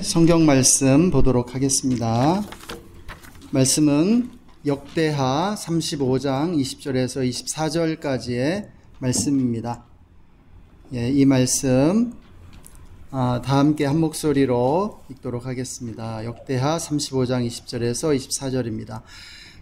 성경 말씀 보도록 하겠습니다. 말씀은 역대하 35장 20절에서 24절까지의 말씀입니다. 이 말씀 다 함께 한 목소리로 읽도록 하겠습니다. 역대하 35장 20절에서 24절입니다.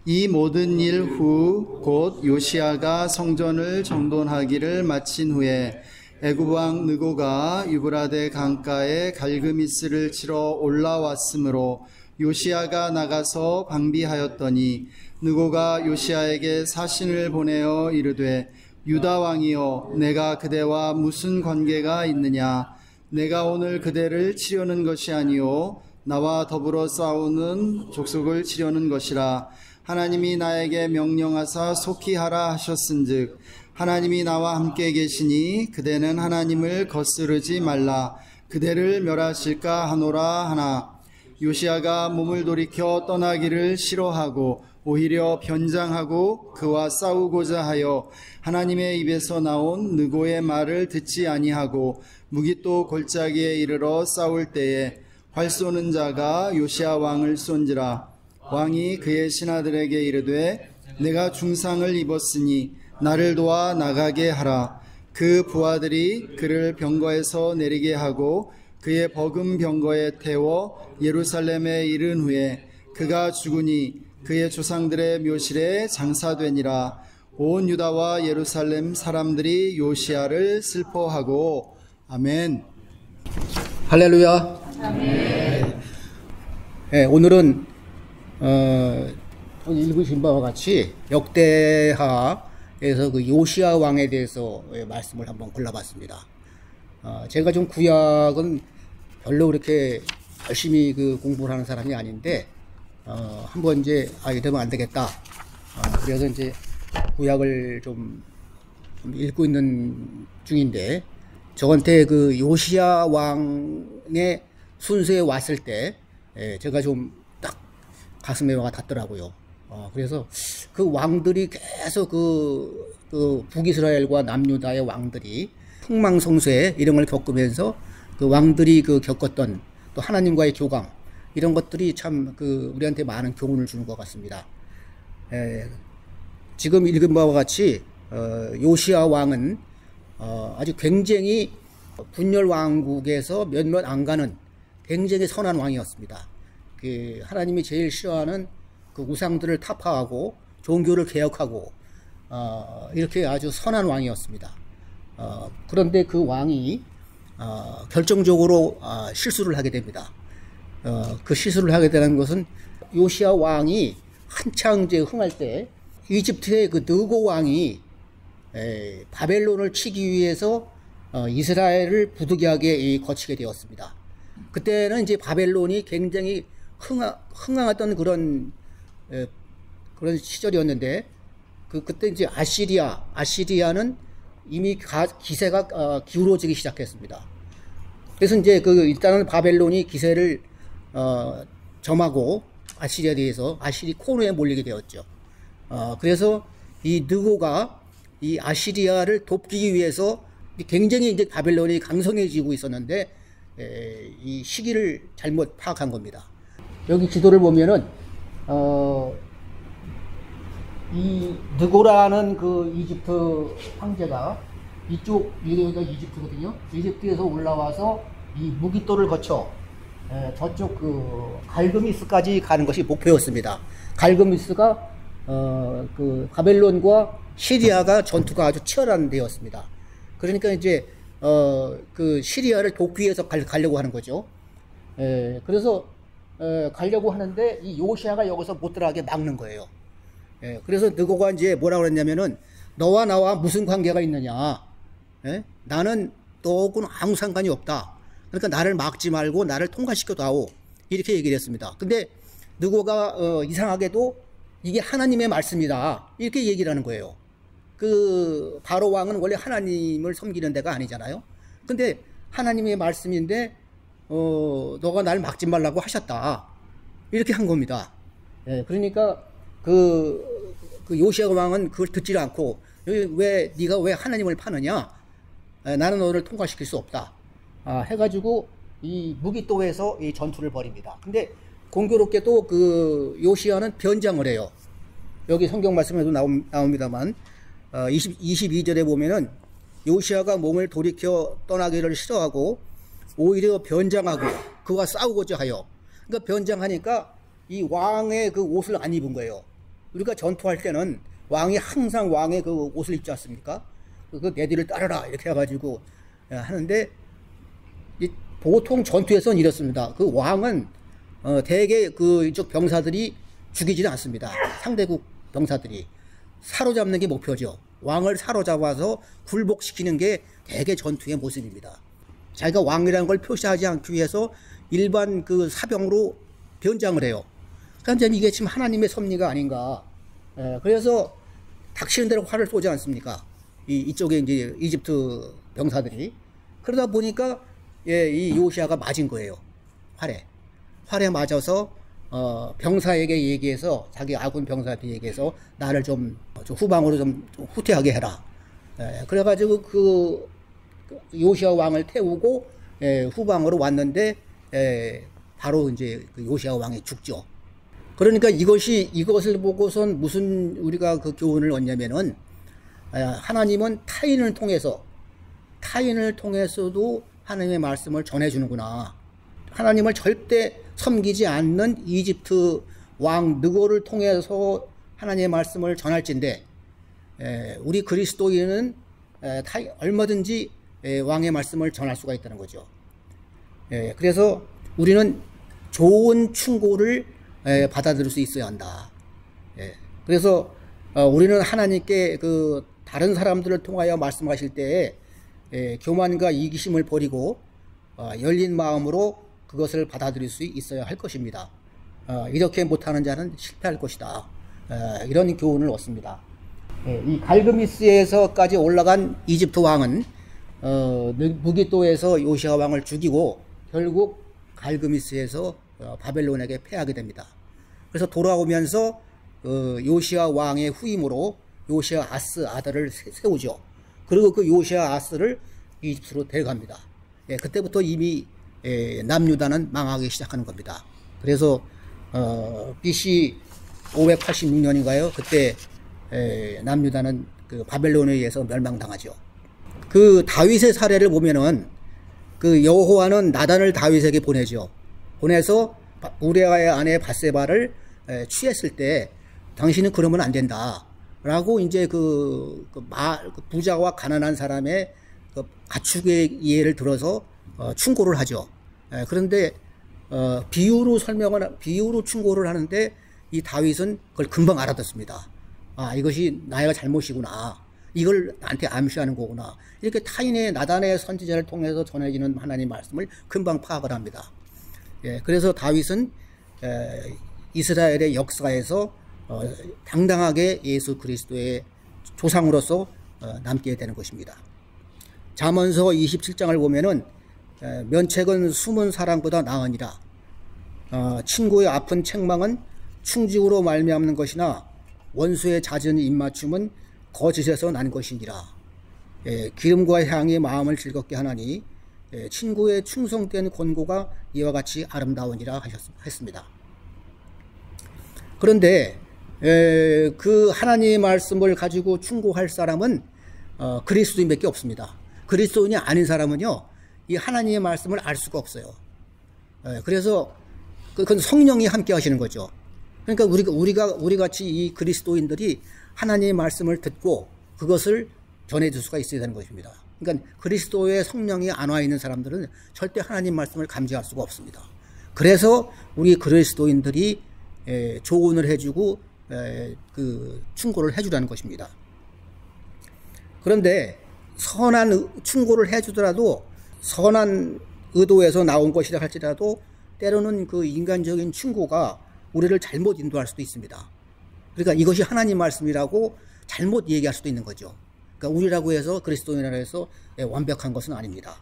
이 모든 일 후 곧 요시야가 성전을 정돈하기를 마친 후에 애굽 왕 느고가 유브라데 강가에 갈그미스를 치러 올라왔으므로 요시야가 나가서 방비하였더니 느고가 요시야에게 사신을 보내어 이르되 유다 왕이여, 내가 그대와 무슨 관계가 있느냐? 내가 오늘 그대를 치려는 것이 아니요 나와 더불어 싸우는 족속을 치려는 것이라. 하나님이 나에게 명령하사 속히 하라 하셨은즉 하나님이 나와 함께 계시니 그대는 하나님을 거스르지 말라. 그대를 멸하실까 하노라 하나, 요시야가 몸을 돌이켜 떠나기를 싫어하고 오히려 변장하고 그와 싸우고자 하여 하나님의 입에서 나온 느고의 말을 듣지 아니하고 무깃도 골짜기에 이르러 싸울 때에 활 쏘는 자가 요시야 왕을 쏜지라. 왕이 그의 신하들에게 이르되 내가 중상을 입었으니 나를 도와 나가게 하라. 그 부하들이 그를 병거에서 내리게 하고 그의 버금 병거에 태워 예루살렘에 이른 후에 그가 죽으니 그의 조상들의 묘실에 장사되니라. 온 유다와 예루살렘 사람들이 요시야를 슬퍼하고. 아멘. 할렐루야. 아멘. 네, 오늘은 읽으신 바와 같이 역대하에서 그 요시야 왕에 대해서 말씀을 한번 골라봤습니다. 제가 좀 구약은 별로 그렇게 열심히 공부를 하는 사람이 아닌데, 한번 이제, 이러면 안 되겠다. 그래서 이제 구약을 좀 읽고 있는 중인데, 저한테 그 요시야 왕의 순서에 왔을 때, 제가 좀 딱 가슴에 와가 닿더라고요. 그래서 그 왕들이 계속 그 북이스라엘과 남유다의 왕들이 흥망성쇠 이런 걸 겪으면서 그 왕들이 겪었던 또 하나님과의 교감, 이런 것들이 참 우리한테 많은 교훈을 주는 것 같습니다. 지금 읽은 바와 같이 요시야 왕은 아주 굉장히 분열 왕국에서 몇몇 안 가는 굉장히 선한 왕이었습니다. 하나님이 제일 싫어하는 그 우상들을 타파하고 종교를 개혁하고 이렇게 아주 선한 왕이었습니다. 그런데 그 왕이 결정적으로 실수를 하게 됩니다. 그 실수를 하게 되는 것은 요시야 왕이 한창 이제 흥할 때 이집트의 그 느고 왕이 바벨론을 치기 위해서 이스라엘을 부득이하게 거치게 되었습니다. 그때는 이제 바벨론이 굉장히 흥황했던 그런 시절이었는데, 그때 이제 아시리아는 이미 기세가 기울어지기 시작했습니다. 그래서 이제 일단은 바벨론이 기세를 점하고 아시리아에 대해서 아시리 코너에 몰리게 되었죠. 그래서 이 느고가 이 아시리아를 돕기 위해서 굉장히 이제 바벨론이 강성해지고 있었는데, 이 시기를 잘못 파악한 겁니다. 여기 지도를 보면은 이 느고라는 그 이집트 황제가 여기가 이집트거든요. 이집트에서 올라와서 이 무깃도를 거쳐 저쪽 갈그미스까지 가는 것이 목표였습니다. 갈그미스가 바벨론과 시리아가 전투가 아주 치열한 데였습니다. 그러니까 이제 시리아를 돕기 위해서 가려고 하는 거죠. 그래서 가려고 하는데 이 요시야가 여기서 못 들어가게 막는 거예요. 그래서 느고가 이제 뭐라고 그랬냐면은 너와 나와 무슨 관계가 있느냐? 나는 너하고는 아무 상관이 없다. 그러니까 나를 막지 말고 나를 통과시켜 다오. 이렇게 얘기를 했습니다. 근데 느고가 이상하게도 이게 하나님의 말씀이다. 이렇게 얘기를 하는 거예요. 바로 왕은 원래 하나님을 섬기는 데가 아니잖아요. 근데 하나님의 말씀인데 너가 날 막지 말라고 하셨다. 이렇게 한 겁니다. 그러니까 요시야 왕은 그걸 듣지 않고 네가 왜 하나님을 파느냐? 나는 너를 통과시킬 수 없다. 해가지고 이 무기또에서 이 전투를 벌입니다. 근데 공교롭게도 그 요시야는 변장을 해요. 여기 성경 말씀에도 나옵니다만 22절에 보면은 요시야가 몸을 돌이켜 떠나기를 싫어하고 오히려 변장하고 그와 싸우고자 하여, 그러니까 변장하니까 이 왕의 그 옷을 안 입은 거예요. 우리가 전투할 때는 왕이 항상 왕의 그 옷을 입지 않습니까? 그 내 뒤를 따르라 이렇게 해가지고 하는데, 보통 전투에서는 이렇습니다. 그 왕은 대개 그 이쪽 병사들이 죽이지는 않습니다. 상대국 병사들이 사로잡는 게 목표죠. 왕을 사로잡아서 굴복시키는 게 대개 전투의 모습입니다. 자기가 왕이라는 걸 표시하지 않기 위해서 일반 그 사병으로 변장을 해요. 그러니까 이게 지금 하나님의 섭리가 아닌가. 그래서 닥치는 대로 활을 쏘지 않습니까? 이쪽에 이제 이집트 병사들이. 그러다 보니까 이 요시야가 맞은 거예요. 활에 맞아서 병사에게 얘기해서, 자기 아군 병사한테 얘기해서 나를 좀 후방으로 좀 후퇴하게 해라. 그래가지고 그 요시야 왕을 태우고 후방으로 왔는데 바로 이제 그 요시야 왕이 죽죠. 그러니까 이것을 보고선 무슨 우리가 그 교훈을 얻냐면은, 하나님은 타인을 통해서도 하나님의 말씀을 전해주는구나. 하나님을 절대 섬기지 않는 이집트 왕 느고를 통해서 하나님의 말씀을 전할진대, 우리 그리스도인은 얼마든지 왕의 말씀을 전할 수가 있다는 거죠. 그래서 우리는 좋은 충고를 받아들일 수 있어야 한다. 그래서 우리는 하나님께 그 다른 사람들을 통하여 말씀하실 때에 교만과 이기심을 버리고 열린 마음으로 그것을 받아들일 수 있어야 할 것입니다. 이렇게 못하는 자는 실패할 것이다. 이런 교훈을 얻습니다. 이 갈그미스에서까지 올라간 이집트 왕은 무기또에서 요시야 왕을 죽이고 결국 갈그미스에서 바벨론에게 패하게 됩니다. 그래서 돌아오면서 요시야 왕의 후임으로 요시야 아스 아들을 세우죠. 그리고 그 요시야 아스를 이집트로 데려갑니다. 그때부터 이미 남유다는 망하기 시작하는 겁니다. 그래서 BC 586년인가요? 그때 남유다는 그 바벨론에 의해서 멸망당하죠. 그 다윗의 사례를 보면은 그 여호와는 나단을 다윗에게 보내죠. 보내서 우리아의 아내 바세바를 취했을 때 당신은 그러면 안 된다 라고 이제 그 부자와 가난한 사람의 그 가축의 예를 들어서 충고를 하죠. 그런데 비유로 충고를 하는데 이 다윗은 그걸 금방 알아듣습니다. 이것이 나의 잘못이구나. 이걸 나한테 암시하는 거구나. 이렇게 타인의 나단의 선지자를 통해서 전해지는 하나님 말씀을 금방 파악을 합니다. 그래서 다윗은 이스라엘의 역사에서 당당하게 예수 그리스도의 조상으로서 남게 되는 것입니다. 잠언서 27장을 보면은 면책은 숨은 사랑보다 나으니라. 친구의 아픈 책망은 충직으로 말미암는 것이나 원수의 잦은 입맞춤은 거짓에서 난 것이니라. 기름과 향이 마음을 즐겁게 하나니 친구의 충성된 권고가 이와 같이 아름다우니라 했습니다. 그런데 그 하나님의 말씀을 가지고 충고할 사람은 그리스도인밖에 없습니다. 그리스도인이 아닌 사람은요, 이 하나님의 말씀을 알 수가 없어요. 그래서 그건 성령이 함께 하시는 거죠. 그러니까 우리 같이 이 그리스도인들이 하나님의 말씀을 듣고 그것을 전해줄 수가 있어야 되는 것입니다. 그러니까 그리스도의 성령이 안 와 있는 사람들은 절대 하나님 말씀을 감지할 수가 없습니다. 그래서 우리 그리스도인들이 조언을 해주고 그 충고를 해주라는 것입니다. 그런데 선한 충고를 해주더라도, 선한 의도에서 나온 것이라 할지라도 때로는 그 인간적인 충고가 우리를 잘못 인도할 수도 있습니다. 그러니까 이것이 하나님 말씀이라고 잘못 얘기할 수도 있는 거죠. 그러니까 우리라고 해서 그리스도인이라고 해서 완벽한 것은 아닙니다.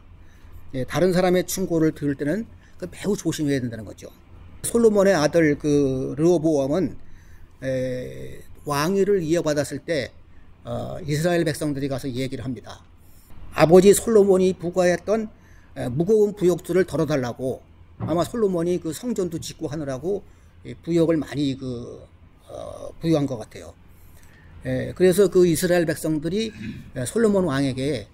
다른 사람의 충고를 들을 때는 매우 조심해야 된다는 거죠. 솔로몬의 아들 그 르호보암은 왕위를 이어받았을 때 이스라엘 백성들이 가서 얘기를 합니다. 아버지 솔로몬이 부과했던 무거운 부역들을 덜어달라고 아마 솔로몬이 그 성전도 짓고 하느라고 부역을 많이 부여한 것 같아요. 그래서 그 이스라엘 백성들이 솔로몬 왕에게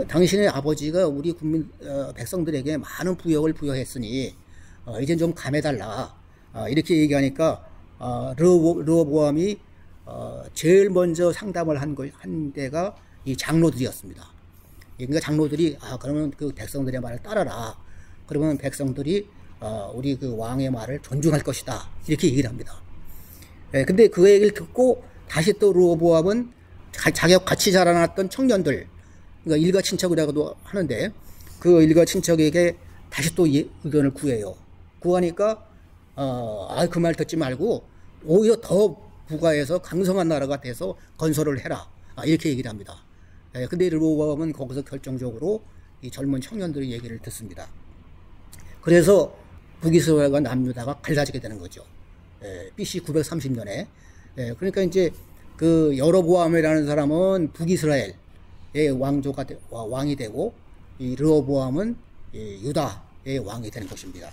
당신의 아버지가 우리 국민 백성들에게 많은 부역을 부여했으니 이젠 좀 감해달라 이렇게 얘기하니까 르호보암이 제일 먼저 상담을 한 데가 이 장로들이었습니다. 그러니까 장로들이 그러면 그 백성들의 말을 따라라. 그러면 백성들이 우리 그 왕의 말을 존중할 것이다. 이렇게 얘기를 합니다. 근데 그 얘기를 듣고 다시 또 르호보암은 자기가 같이 자라났던 청년들, 그러니까 일가 친척이라고도 하는데 그 일가 친척에게 다시 또 의견을 구해요. 구하니까 그 말 듣지 말고 오히려 더 부가해서 강성한 나라가 돼서 건설을 해라. 이렇게 얘기를 합니다. 근데 르호보암은 거기서 결정적으로 이 젊은 청년들의 얘기를 듣습니다. 그래서 북이스라엘과 남유다가 갈라지게 되는 거죠. BC 930년에. 그러니까 이제 그 여로보암이라는 사람은 북이스라엘의 왕이 되고 이 르호보암은 유다의 왕이 되는 것입니다.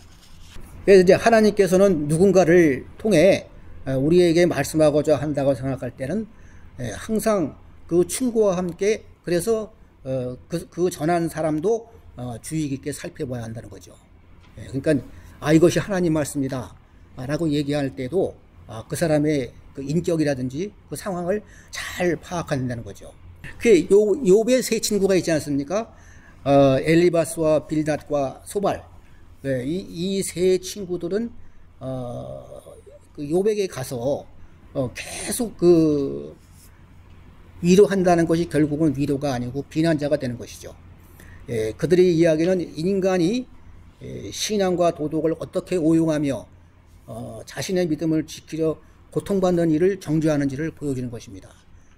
그래서 이제 하나님께서는 누군가를 통해 우리에게 말씀하고자 한다고 생각할 때는 항상 그 충고와 함께 그래서 그 전한 사람도 주의 깊게 살펴봐야 한다는 거죠. 그러니까 이것이 하나님 말씀이다 라고 얘기할 때도 그 사람의 그 인격이라든지 그 상황을 잘 파악한다는 거죠. 그 욥의 세 친구가 있지 않습니까? 엘리바스와 빌닷과 소발. 이 세 친구들은 그 욥에게 가서 계속 그 위로한다는 것이 결국은 위로가 아니고 비난자가 되는 것이죠. 그들의 이야기는 인간이 신앙과 도덕을 어떻게 오용하며 자신의 믿음을 지키려 고통받는 일을 정죄하는지를 보여주는 것입니다.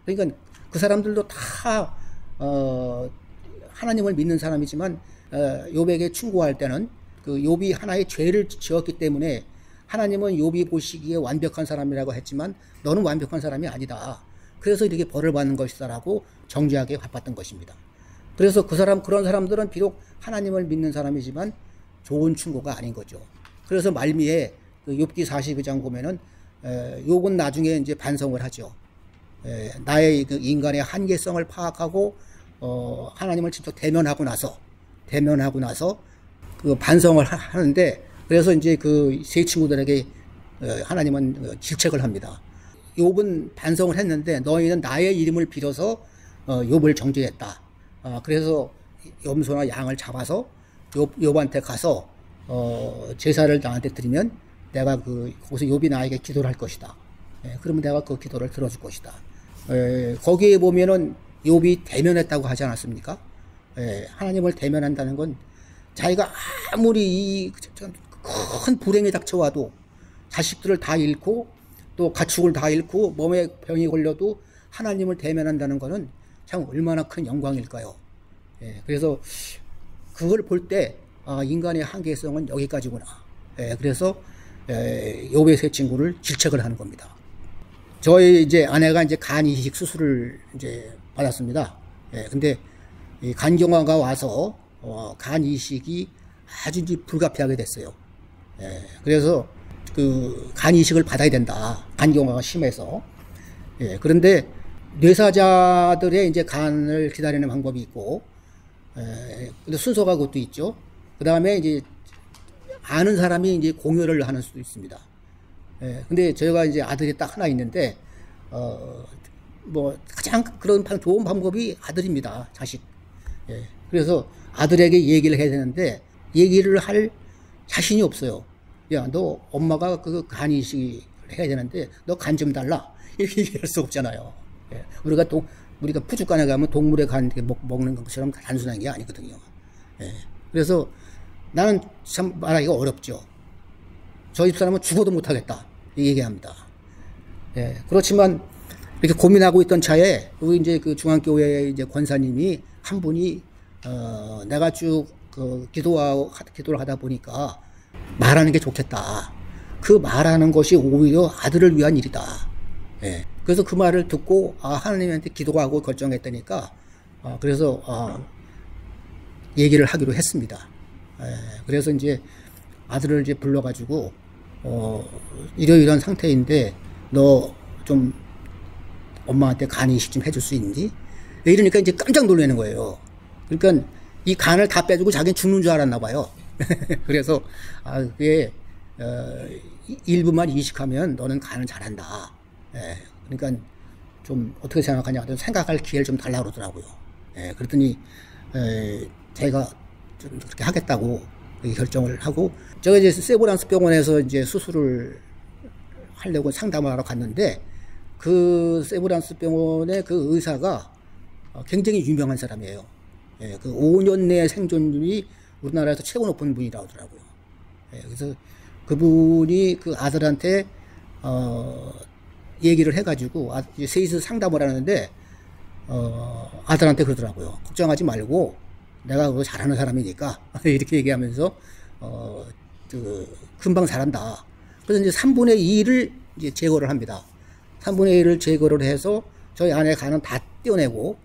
그러니까 그 사람들도 다 하나님을 믿는 사람이지만 욥에게 충고할 때는 그 욥이 하나의 죄를 지었기 때문에 하나님은 욥이 보시기에 완벽한 사람이라고 했지만 너는 완벽한 사람이 아니다. 그래서 이렇게 벌을 받는 것이다라고 정죄하게 바빴던 것입니다. 그래서 그런 사람들은 비록 하나님을 믿는 사람이지만 좋은 충고가 아닌 거죠. 그래서 말미에 그 욥기 42장 보면은 욥은 나중에 이제 반성을 하죠. 나의 그 인간의 한계성을 파악하고 하나님을 직접 대면하고 나서 그 반성을 하는데 그래서 이제 그 세 친구들에게 하나님은 질책을 합니다. 욥은 반성을 했는데 너희는 나의 이름을 빌어서 욥을 정죄했다. 그래서 염소나 양을 잡아서 욥한테 가서 제사를 나한테 드리면 내가 거기서 욥이 나에게 기도를 할 것이다. 그러면 내가 그 기도를 들어줄 것이다. 거기에 보면은 욥이 대면했다고 하지 않았습니까? 하나님을 대면한다는 건 자기가 아무리 큰 불행이 닥쳐와도 자식들을 다 잃고 또 가축을 다 잃고 몸에 병이 걸려도 하나님을 대면한다는 것은 참 얼마나 큰 영광일까요? 그래서 그걸 볼 때 인간의 한계성은 여기까지구나. 그래서 욥의 세 친구를 질책을 하는 겁니다. 저희 이제 아내가 이제 간 이식 수술을 이제 받았습니다. 근데 이 간경화가 와서 간 이식이 아주 이제 불가피하게 됐어요. 그래서 그 간 이식을 받아야 된다. 간경화가 심해서. 그런데 뇌사자들의 이제 간을 기다리는 방법이 있고, 근데 순서가 그것도 있죠. 그 다음에 이제 아는 사람이 이제 공여를 하는 수도 있습니다. 근데 저희가 이제 아들이 딱 하나 있는데, 뭐 가장 그런 좋은 방법이 아들입니다. 자식. 그래서 아들에게 얘기를 해야 되는데 얘기를 할 자신이 없어요. 야, 너 엄마가 그 간 이식을 해야 되는데 너 간 좀 달라. 이렇게 얘기할 수 없잖아요. 우리가 푸주간에 가면 동물의 간 먹는 것처럼 단순한 게 아니거든요. 그래서 나는 참 말하기가 어렵죠. 저 집사람은 죽어도 못하겠다. 얘기합니다. 그렇지만 이렇게 고민하고 있던 차에 우리 이제 그 중앙교회 이제 권사님이 한 분이 내가 쭉 기도를 하다 보니까 말하는 게 좋겠다. 그 말하는 것이 오히려 아들을 위한 일이다. 그래서 그 말을 듣고 하나님한테 기도하고 결정했다니까 그래서 얘기를 하기로 했습니다. 그래서 이제 아들을 이제 불러가지고 이러이러한 상태인데 너 좀 엄마한테 간 이식 좀 해줄 수 있니? 이러니까 이제 깜짝 놀라는 거예요. 그러니까 이 간을 다 빼주고 자기는 죽는 줄 알았나 봐요. 그래서 그게 일부만 이식하면 너는 간을 잘한다. 그러니까 좀 어떻게 생각하냐 생각할 기회를 좀 달라고 그러더라고요. 그랬더니 제가 좀 그렇게 하겠다고 결정을 하고 제가 이제 세브란스 병원에서 이제 수술을 하려고 상담을 하러 갔는데 그 세브란스 병원의 그 의사가 굉장히 유명한 사람이에요. 그 5년 내 생존율이 우리나라에서 최고 높은 분이라고 하더라고요. 그래서 그분이 그 아들한테 얘기를 해가지고 셋이서 상담을 하는데 아들한테 그러더라고요. 걱정하지 말고 내가 그거 잘하는 사람이니까 이렇게 얘기하면서 금방 잘한다. 그래서 이제 3분의 2를 이제 제거를 합니다. 3분의 1을 제거를 해서 저희 안에 간은 다 떼어내고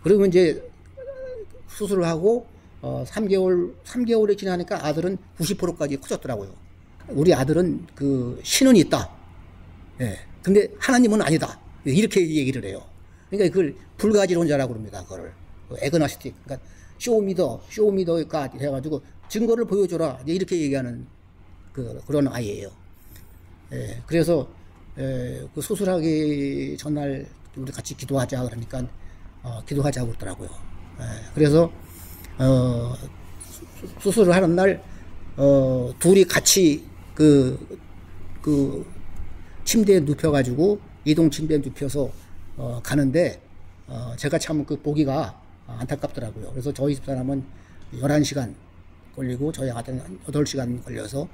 그러면 이제 수술을 하고 3개월이 지나니까 아들은 90%까지 커졌더라고요. 우리 아들은 그 신은 있다. 근데 하나님은 아니다. 이렇게 얘기를 해요. 그러니까 그걸 불가지론자라고 그럽니다. 그걸 에그나스틱. 그러니까 쇼미더가 해가지고 증거를 보여줘라. 이렇게 얘기하는 그런 아이예요. 그래서 그 수술하기 전날 우리 같이 기도하자 그러니까 기도하자고 그러더라고요. 그래서 수술을 하는 날 둘이 같이 그 침대에 눕혀가지고 이동 침대에 눕혀서 가는데 제가 참 그 보기가 안타깝더라고요. 그래서 저희 집사람은 11시간 걸리고 저희 아들은 8시간 걸려서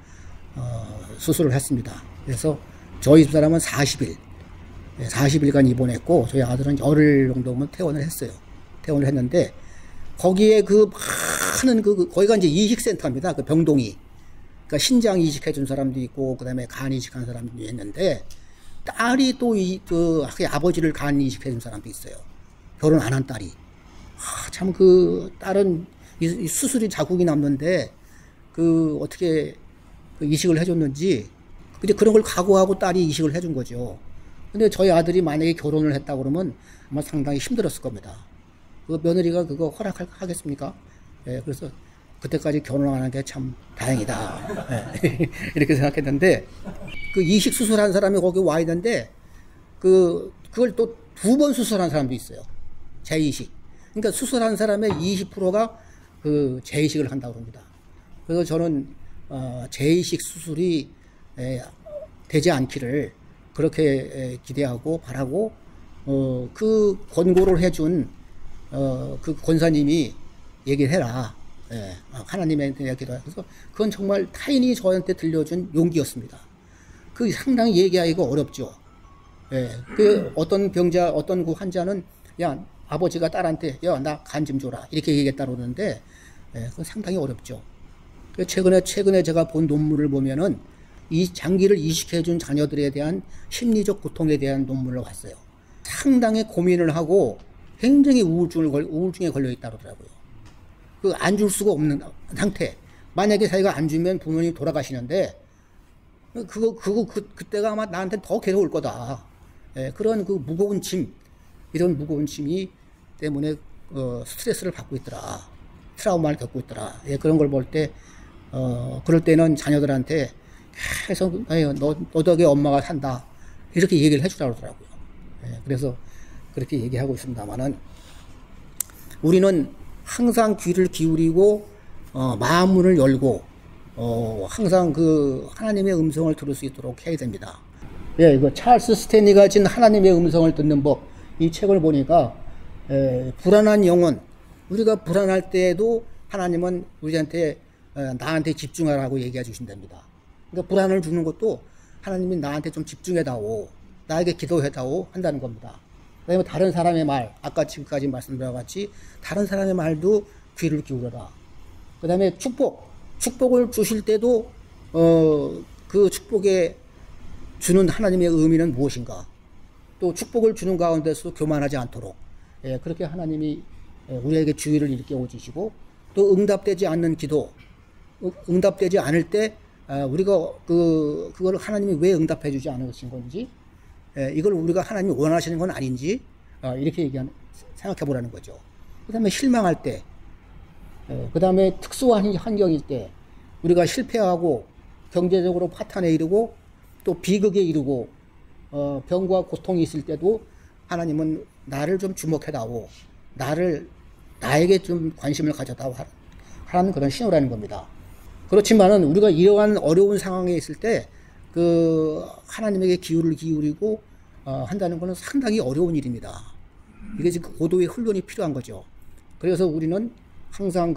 수술을 했습니다. 그래서 저희 집사람은 40일간 입원했고 저희 아들은 열흘 정도면 퇴원을 했어요. 퇴원을 했는데 거기에 그 많은 거기가 이제 이식센터입니다. 그 병동이. 그러니까 신장 이식해준 사람도 있고 그다음에 간 이식한 사람도 있는데 딸이 또 아버지를 간 이식해준 사람도 있어요. 결혼 안 한 딸이. 참 그 딸은 이 수술이 자국이 남는데 어떻게 이식을 해줬는지 근데 그런 걸 각오하고 딸이 이식을 해준 거죠. 근데 저희 아들이 만약에 결혼을 했다 그러면 아마 상당히 힘들었을 겁니다. 그 며느리가 그거 허락하겠습니까? 그래서 그때까지 결혼 안 한 게 참 다행이다. 이렇게 생각했는데 그 이식 수술한 사람이 거기 와 있는데 그걸 또 2번 수술한 사람도 있어요. 재이식. 그러니까 수술한 사람의 20%가 그 재이식을 한다고 합니다. 그래서 저는 재이식 수술이 되지 않기를 그렇게 기대하고 바라고 그 권고를 해준 그 권사님이 얘기를 해라. 하나님한테 얘기를 해서 그건 정말 타인이 저한테 들려준 용기였습니다. 그 상당히 얘기하기가 어렵죠. 그 어떤 병자, 어떤 그 환자는 야 아버지가 딸한테 야 나 간 좀 줘라 이렇게 얘기했다고 그러는데 그건 상당히 어렵죠. 최근에 제가 본 논문을 보면은 이 장기를 이식해준 자녀들에 대한 심리적 고통에 대한 논문을 봤어요. 상당히 고민을 하고 굉장히 우울증에 걸려 있다고 하더라고요. 안 줄 수가 없는 상태. 만약에 자기가 안 주면 부모님이 돌아가시는데 그때가 아마 나한테 더 괴로울 거다. 그런 무거운 짐, 이런 무거운 짐이 때문에 스트레스를 받고 있더라. 트라우마를 겪고 있더라. 그런 걸 볼 때 그럴 때는 자녀들한테 계속 너 덕에 엄마가 산다 이렇게 얘기를 해주라고 그러더라고요. 그래서 그렇게 얘기하고 있습니다만은 우리는 항상 귀를 기울이고 마음문을 열고 항상 하나님의 음성을 들을 수 있도록 해야 됩니다. 이거 찰스 스탠리가 진 하나님의 음성을 듣는 법, 이 책을 보니까 불안한 영혼, 우리가 불안할 때에도 하나님은 우리한테 나한테 집중하라고 얘기해 주신답니다. 그러니까 불안을 주는 것도 하나님이 나한테 좀 집중해다오, 나에게 기도해다오 한다는 겁니다. 그다음에 다른 사람의 말, 아까 지금까지 말씀드린 같이 다른 사람의 말도 귀를 기울여라. 그다음에 축복을 주실 때도 그 축복에 주는 하나님의 의미는 무엇인가? 또 축복을 주는 가운데서 교만하지 않도록 그렇게 하나님이 우리에게 주의를 일깨워 주시고 또 응답되지 않는 기도, 응답되지 않을 때 우리가 그걸 하나님이 왜 응답해 주지 않으신 건지, 이걸 우리가 하나님이 원하시는 건 아닌지, 이렇게 생각해 보라는 거죠. 그 다음에 실망할 때, 그 다음에 특수한 환경일 때, 우리가 실패하고 경제적으로 파탄에 이르고 또 비극에 이르고 병과 고통이 있을 때도 하나님은 나를 좀 주목해다오, 나에게 좀 관심을 가져다오 하는 그런 신호라는 겁니다. 그렇지만은 우리가 이러한 어려운 상황에 있을 때 하나님에게 기울이고 한다는 것은 상당히 어려운 일입니다. 이게 지금 고도의 훈련이 필요한 거죠. 그래서 우리는 항상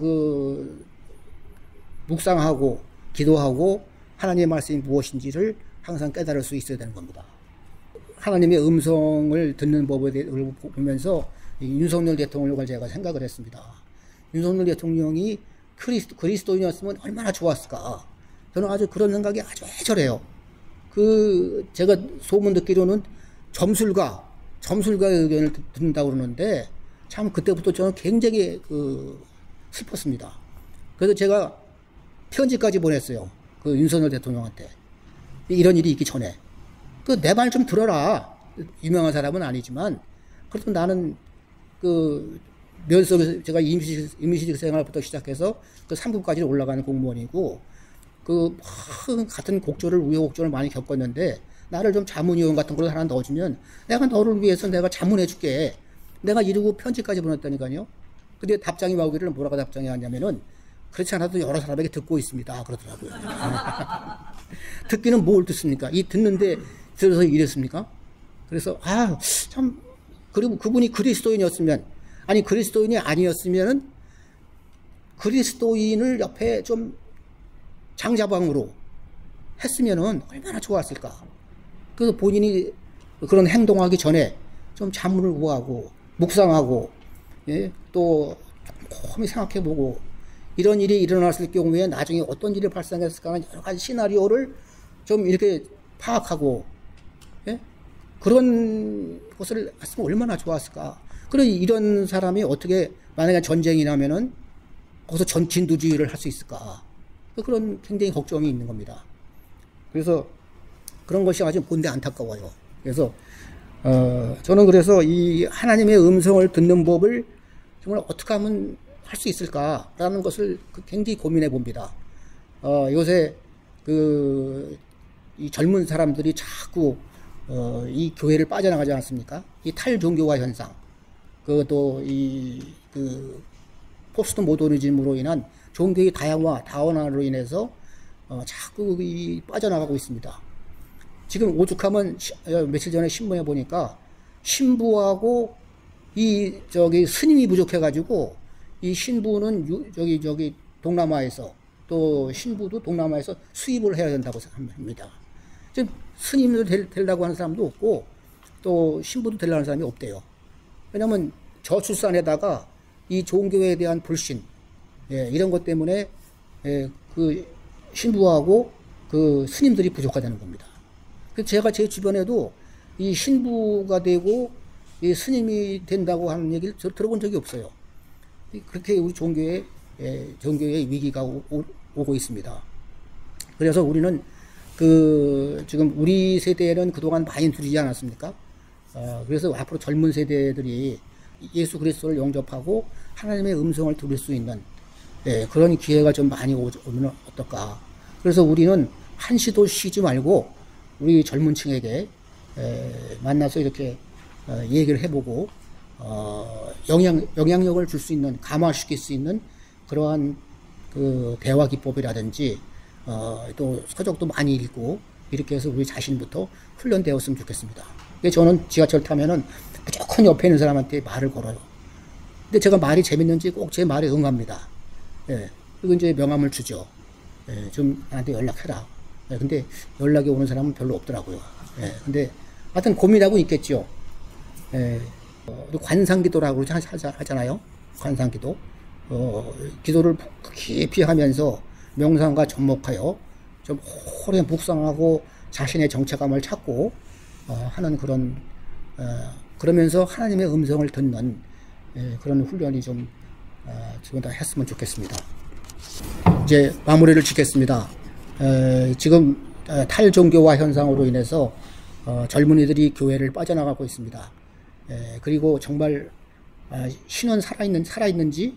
묵상하고 기도하고 하나님의 말씀이 무엇인지를 항상 깨달을 수 있어야 되는 겁니다. 하나님의 음성을 듣는 법을 보면서 윤석열 대통령을 제가 생각을 했습니다. 윤석열 대통령이 그리스도인이었으면 얼마나 좋았을까. 저는 아주 그런 생각이 아주 애절해요. 제가 소문 듣기로는 점술가의 의견을 듣는다고 그러는데, 참 그때부터 저는 굉장히 슬펐습니다. 그래서 제가 편지까지 보냈어요. 윤석열 대통령한테. 이런 일이 있기 전에. 내 말 좀 들어라. 유명한 사람은 아니지만, 그래도 나는 면접에서 제가 임시직 생활부터 시작해서 3급까지 올라가는 공무원이고, 같은 우여곡절을 많이 겪었는데, 나를 좀 자문위원 같은 걸로 하나 넣어주면, 내가 너를 위해서 내가 자문해줄게. 내가 이러고 편지까지 보냈다니까요. 근데 답장이 오기를 뭐라고 답장이 왔냐면은, 그렇지 않아도 여러 사람에게 듣고 있습니다. 그러더라고요. 듣기는 뭘 듣습니까? 듣는데 들어서 이랬습니까? 그래서, 그리고 그분이 그리스도인이었으면, 그리스도인이 아니었으면은, 그리스도인을 옆에 좀 장자방으로 했으면은 얼마나 좋았을까. 그래서 본인이 그런 행동하기 전에 좀 자문을 구하고, 묵상하고, 또 곰곰이 생각해보고, 이런 일이 일어났을 경우에 나중에 어떤 일이 발생했을까 하는 여러 가지 시나리오를 좀 이렇게 파악하고, 그런 것을 했으면 얼마나 좋았을까. 그리고 이런 사람이 어떻게 만약에 전쟁이 나면은 거기서 진두지휘를 할 수 있을까. 그런 굉장히 걱정이 있는 겁니다. 그래서 그런 것이 아주 본데 안타까워요. 그래서 저는 그래서 이 하나님의 음성을 듣는 법을 정말 어떻게 하면 할 수 있을까라는 것을 굉장히 고민해 봅니다. 요새 이 젊은 사람들이 자꾸 이 교회를 빠져나가지 않습니까? 이 탈종교화 현상, 또 포스트 모더니즘으로 인한 종교의 다원화로 인해서 자꾸 빠져나가고 있습니다. 지금 오죽하면 며칠 전에 신문에 보니까 신부하고 스님이 부족해가지고 이 신부는 동남아에서, 또 신부도 동남아에서 수입을 해야 된다고 합니다. 지금 스님도 되려고 하는 사람도 없고, 또 신부도 되려고 하는 사람이 없대요. 왜냐면 저출산에다가 이 종교에 대한 불신, 이런 것 때문에 신부하고 스님들이 부족하다는 겁니다. 그래서 제가 제 주변에도 이 신부가 되고 이 스님이 된다고 하는 얘기를 들어본 적이 없어요. 그렇게 우리 종교의 위기가 오고 있습니다. 그래서 우리는 지금 우리 세대는 그동안 많이 누리지 않았습니까? 그래서 앞으로 젊은 세대들이 예수 그리스도를 영접하고 하나님의 음성을 들을 수 있는 그런 기회가 좀 많이 오면 어떨까. 그래서 우리는 한시도 쉬지 말고 우리 젊은 층에게 만나서 이렇게 얘기를 해보고 영향력을 줄 수 있는, 감화시킬 수 있는 그러한 대화 기법이라든지 또 서적도 많이 읽고 이렇게 해서 우리 자신부터 훈련되었으면 좋겠습니다. 저는 지하철 타면은 무조건 옆에 있는 사람한테 말을 걸어요. 근데 제가 말이 재밌는지 꼭 제 말에 응합니다. 그리고 이제 명함을 주죠. 좀 나한테 연락해라. 근데 연락이 오는 사람은 별로 없더라고요. 근데 하여튼 고민하고 있겠죠. 관상기도라고 하잖아요. 관상기도. 기도를 깊이 하면서 명상과 접목하여 좀 오래 묵상하고 자신의 정체감을 찾고 하는 그러면서 하나님의 음성을 듣는 그런 훈련이 좀 지금 다 했으면 좋겠습니다. 이제 마무리를 짓겠습니다. 지금 탈종교화 현상으로 인해서 젊은이들이 교회를 빠져나가고 있습니다. 그리고 정말 신은 살아있는지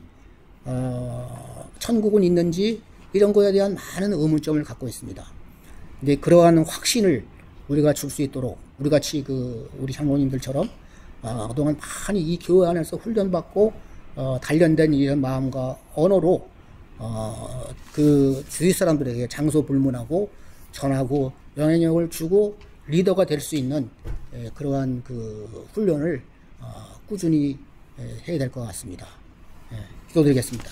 천국은 있는지 이런 거에 대한 많은 의문점을 갖고 있습니다. 근데 그러한 확신을 우리가 줄 수 있도록 우리 같이 우리 장로님들처럼 그동안 많이 이 교회 안에서 훈련받고 단련된 이런 마음과 언어로 그 주위 사람들에게 장소 불문하고 전하고 영향력을 주고 리더가 될 수 있는 그러한 그 훈련을 꾸준히 해야 될 것 같습니다. 기도드리겠습니다.